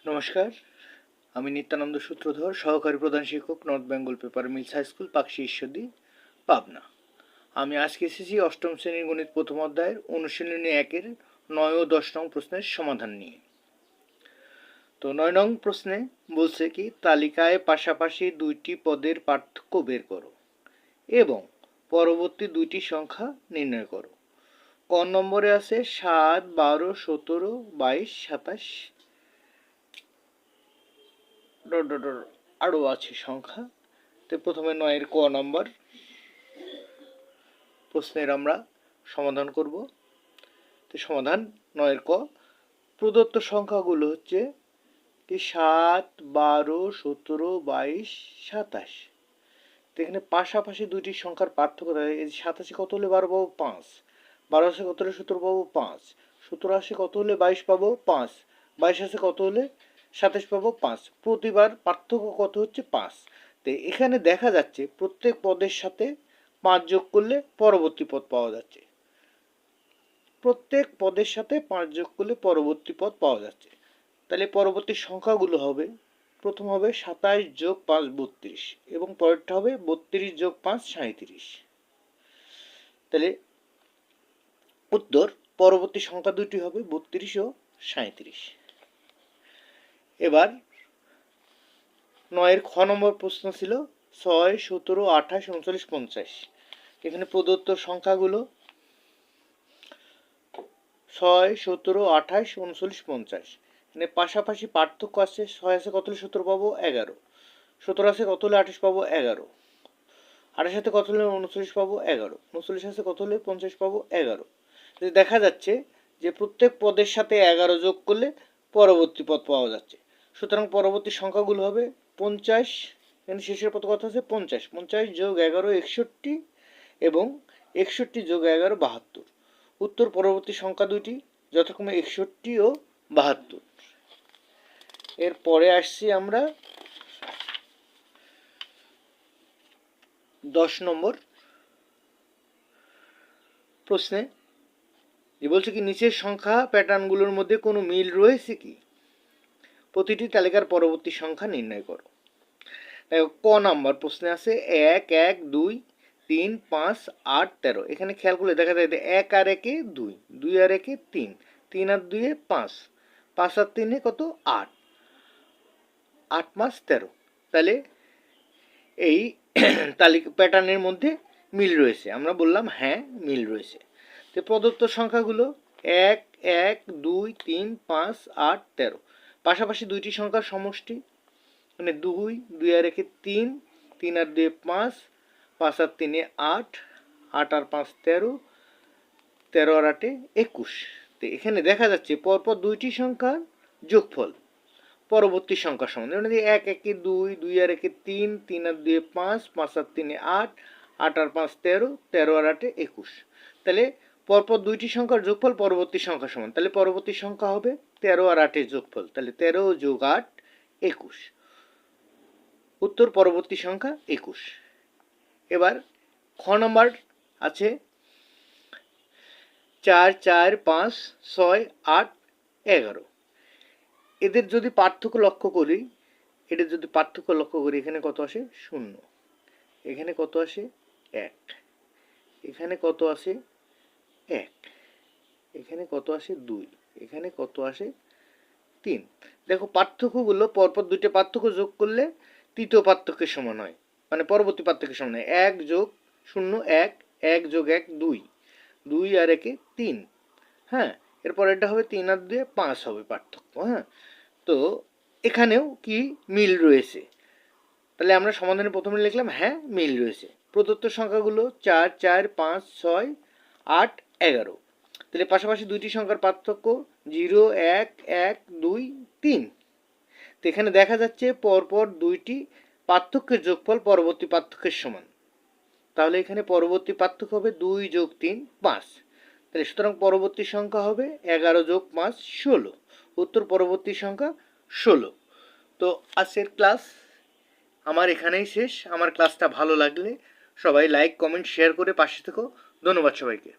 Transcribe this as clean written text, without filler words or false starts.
নমস্কার, আমি নিত্যানন্দ সূত্রধর, সহকারী প্রধান শিক্ষক, north Bengal paper mills high school, Pakshi Ishwardi, Pabna. আমি আজকে এসেছি অষ্টম শ্রেণীর গণিত প্রথম অধ্যায়ের অনুশীলনী 1-এর 9 ও 10 নং প্রশ্নের সমাধান নিয়ে। তো 9 নং প্রশ্নে বলছে কি, তালিকায় পাশাপাশি দুইটি পদের পার্থক্য বের করো এবং পরবর্তী দুইটি সংখ্যা নির্ণয় করো। ক নম্বরে আছে 7, 12, 17, 22, 27 আরও আছে সংখ্যা। তো প্রথমে 9-এর ক নম্বর প্রশ্নের আমরা সমাধান করব। তো সমাধান 9-এর ক, প্রদত্ত সংখ্যাগুলো হচ্ছে কি 7, 12, 17, 22, 27। তো এখানে পাশাপাশি দুইটি সংখ্যার পার্থক্য থাকে। এই 27 কত হলে 12 পাবো? 5। 12 আসে কত হলে 17 পাবো? 5। 17 আসে কত হলে 22 পাবো? 5। 22 আসে কত হলে 27 পাবো? 5। প্রতিবার পার্থক্য কত হচ্ছে? 5। তো এখানে দেখা যাচ্ছে প্রত্যেক পদের সাথে 5 যোগ করলে পরবর্তী পদ পাওয়া যাচ্ছে। প্রত্যেক পদের সাথে 5 যোগ করলে পরবর্তী পদ পাওয়া যাচ্ছে। তাহলে পরবর্তী সংখ্যাগুলো হবে, প্রথম হবে 27 যোগ 5 32 এবং পরেরটা হবে 32 যোগ 5 37। তাহলে উত্তর পরবর্তী সংখ্যা দুটি হবে 32 ও 37। এবার 9-এর খ নম্বর প্রশ্ন ছিল 6, 17, 28, 39, 50। এখানে প্রদত্ত সংখ্যাগুলো 6, 17, 28, 39, 50। এখানে পাশাপাশি পার্থক্য আছে। 6 আছে কত হলে 17 পাবো? 11। 17 আছে কত হলে 28 পাবো? 11। 28 সাথে কত হলে 39 পাবো? 11। 39 আছে কত হলে 50 পাবো? 11। দেখা যাচ্ছে যে প্রত্যেক পদের সাথে 11 যোগ করলে পরবর্তী পদ পাওয়া যাচ্ছে। সুতরাং পরবর্তী সংখ্যাগুলো হবে 50, এখানে শেষের পদ কত আছে? 50। 50 যোগ 11 61 এবং 61 যোগ 11 72। উত্তর পরবর্তী সংখ্যা দুইটি যথাক্রমে 61 ও 72। এরপরে আসছি আমরা 10 নম্বর প্রশ্নে। বলছে কি, নিচের সংখ্যা প্যাটার্নগুলোর মধ্যে কোনো মিল রয়েছে কি? প্রতিটি তালিকার পরবর্তী সংখ্যা নির্ণয় করো। ক নাম্বার প্রশ্নে আছে 1, 1, 2, 3, 5, 8, 13। এখানে খেয়াল করলে দেখা যায় 1 আর 1-এ 2, 2 আর 1-এ 3, 3 আর 2-এ 5, 5 আর 3-এ কত? 8, 8 5 13। তাহলে এই তালিকা প্যাটার্নের মধ্যে মিল রয়েছে। আমরা বললাম হ্যাঁ, মিল রয়েছে। তো প্রদত্ত সংখ্যাগুলো 1, 1, 2, 3, 5, 8, 13। পাশাপাশি দুইটি সংখ্যার সমষ্টি, মানে 2, 2 আর 1-এ 3, 3 আর 2-এ 5, 5 আর 3-এ 8, 8 আর 5 13, 13 আর 8-এ 21। তো এখানে দেখা যাচ্ছে পরপর দুইটি সংখ্যার যোগফল পরবর্তী সংখ্যার সমান। যেমন 1 1-এ 2, 2 আর 1-এ 3, 3 আর 2-এ 5, 5 আর 3-এ 8, 8 আর 5 13, 13 আর 8-এ 21। তাহলে পরপর দুইটি সংখ্যার যোগফল পরবর্তী সংখ্যার সমান। তাহলে পরবর্তী সংখ্যা হবে 13 আর 8-এর যোগফল। তাহলে 13 যোগ 8 21। উত্তর পরবর্তী সংখ্যা 21। এবার খ নম্বর আছে 4, 4, 5, 6, 8, 11। এদের যদি পার্থক্য লক্ষ্য করি, এখানে কত আসে? 0। এখানে কত আসে? 1। এখানে কত আসে? 1। এখানে কত আসে? 2। এখানে কত আসে? 3। দেখো পার্থক্যগুলো পরপর দুইটা পার্থক্য যোগ করলে তৃতীয় পার্থক্যের সমান হয়, মানে পরবর্তী পার্থক্যের সমান হয়। 1 যোগ 0 1, 1 যোগ 1 2, 2 আর 1-এ 3। হ্যাঁ, এরপর এটা হবে 3 আর 2-এ 5 হবে পার্থক্য। হ্যাঁ, তো এখানেও কি মিল রয়েছে? তাহলে আমরা সমাধানে প্রথমে লিখলাম হ্যাঁ, মিল রয়েছে। প্রদত্ত সংখ্যাগুলো 4, 4, 5, 6, 8, 11। তাহলে পাশাপাশি দুইটি সংখ্যার পার্থক্য 0, 1, 1, 2, 3। তো এখানে দেখা যাচ্ছে পরপর দুইটি পার্থক্যের যোগফল পরবর্তী পার্থক্যের সমান। তাহলে এখানে পরবর্তী পার্থক্য হবে 2 যোগ 3 5। তাহলে সুতরাং পরবর্তী সংখ্যা হবে 11 যোগ 5 16। উত্তর পরবর্তী সংখ্যা 16। তো আজকের ক্লাস আমার এখানেই শেষ। আমার ক্লাসটা ভালো লাগলে সবাই লাইক, কমেন্ট, শেয়ার করে পাশে থেকো। ধন্যবাদ সবাইকে।